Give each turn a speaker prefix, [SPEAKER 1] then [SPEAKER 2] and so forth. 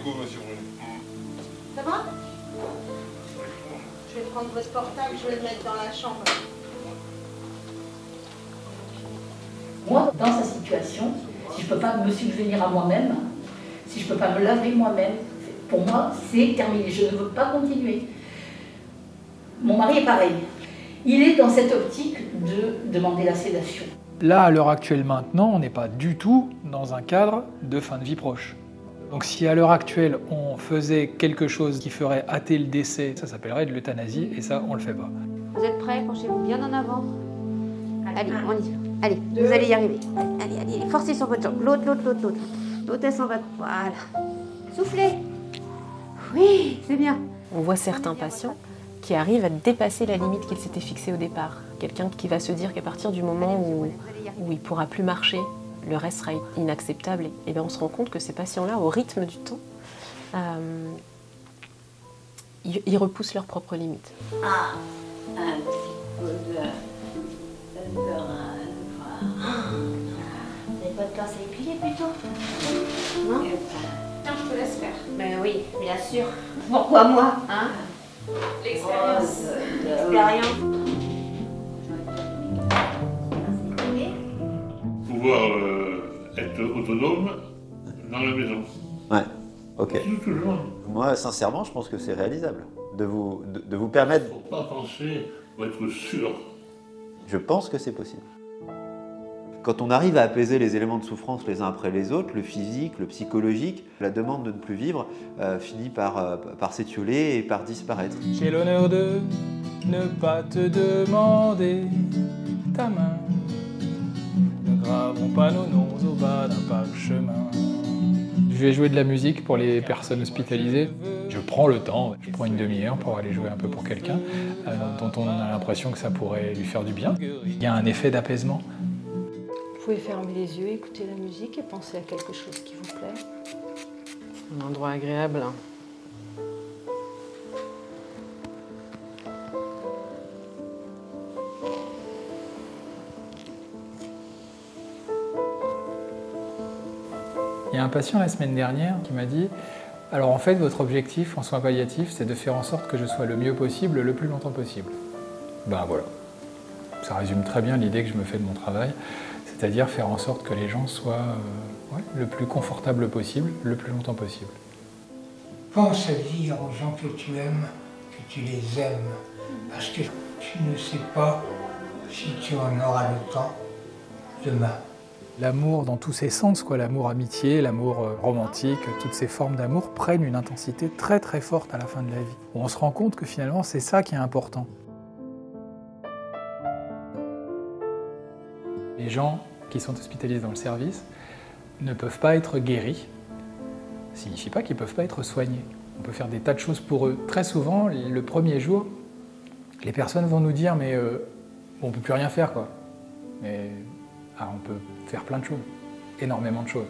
[SPEAKER 1] coup, monsieur Bruno.
[SPEAKER 2] Ça va? Je vais prendre votre portable, je vais le mettre dans la chambre.
[SPEAKER 3] Moi, dans sa situation, si je ne peux pas me subvenir à moi-même, si je ne peux pas me laver moi-même, pour moi, c'est terminé. Je ne veux pas continuer. Mon mari est pareil. Il est dans cette optique de demander la sédation.
[SPEAKER 4] Là, à l'heure actuelle, maintenant, on n'est pas du tout dans un cadre de fin de vie proche. Donc si à l'heure actuelle, on faisait quelque chose qui ferait hâter le décès, ça s'appellerait de l'euthanasie, et ça, on ne le fait pas.
[SPEAKER 5] Vous êtes prêts? Penchez-vous bien en avant. Allez, on y va. Allez, vous allez y arriver. Allez, allez, allez, forcez sur votre jambe. L'autre. L'autre, elle s'en va. Voilà. Soufflez. Oui, c'est bien.
[SPEAKER 6] On voit certains patients qui arrivent à dépasser la limite qu'ils s'étaient fixée au départ. Quelqu'un qui va se dire qu'à partir du moment où il ne pourra plus marcher, le reste sera inacceptable. Et bien on se rend compte que ces patients-là, au rythme du temps, ils repoussent leurs propres limites.
[SPEAKER 3] Ah, un petit peu de beurre à vous n'avez pas de pince à épiler plutôt? Non?
[SPEAKER 2] Tiens, je te laisse faire.
[SPEAKER 5] Ben oui, bien sûr. Pourquoi moi, hein?
[SPEAKER 2] L'expérience.
[SPEAKER 5] L'expérience.
[SPEAKER 1] Pouvoir être autonome dans la maison.
[SPEAKER 7] Ouais, ok.
[SPEAKER 1] Toujours.
[SPEAKER 7] Moi, sincèrement, je pense que c'est réalisable. De vous permettre...
[SPEAKER 1] Il ne faut pas penser, il faut être sûr.
[SPEAKER 7] Je pense que c'est possible. Quand on arrive à apaiser les éléments de souffrance les uns après les autres, le physique, le psychologique, la demande de ne plus vivre finit par s'étioler et par disparaître.
[SPEAKER 4] J'ai l'honneur de ne pas te demander ta main. Ne gravons pas nos noms au bas d'un parchemin. Je vais jouer de la musique pour les personnes hospitalisées. Je prends le temps, je prends une demi-heure pour aller jouer un peu pour quelqu'un dont on a l'impression que ça pourrait lui faire du bien. Il y a un effet d'apaisement.
[SPEAKER 2] Vous pouvez fermer les yeux, écouter la musique et penser à quelque chose qui vous plaît.
[SPEAKER 6] Un endroit agréable.
[SPEAKER 4] Il y a un patient la semaine dernière qui m'a dit « Alors en fait, votre objectif en soins palliatifs, c'est de faire en sorte que je sois le mieux possible, le plus longtemps possible. » Ben voilà, ça résume très bien l'idée que je me fais de mon travail, c'est-à-dire faire en sorte que les gens soient le plus confortable possible, le plus longtemps possible.
[SPEAKER 8] Pense à dire aux gens que tu aimes, que tu les aimes, parce que tu ne sais pas si tu en auras le temps demain.
[SPEAKER 4] L'amour dans tous ses sens, quoi, l'amour amitié, l'amour romantique, toutes ces formes d'amour prennent une intensité très très forte à la fin de la vie. On se rend compte que finalement c'est ça qui est important. Les gens qui sont hospitalisés dans le service ne peuvent pas être guéris. Ça ne signifie pas qu'ils ne peuvent pas être soignés. On peut faire des tas de choses pour eux. Très souvent, le premier jour, les personnes vont nous dire « mais on ne peut plus rien faire, quoi ». Mais on peut faire plein de choses, énormément de choses.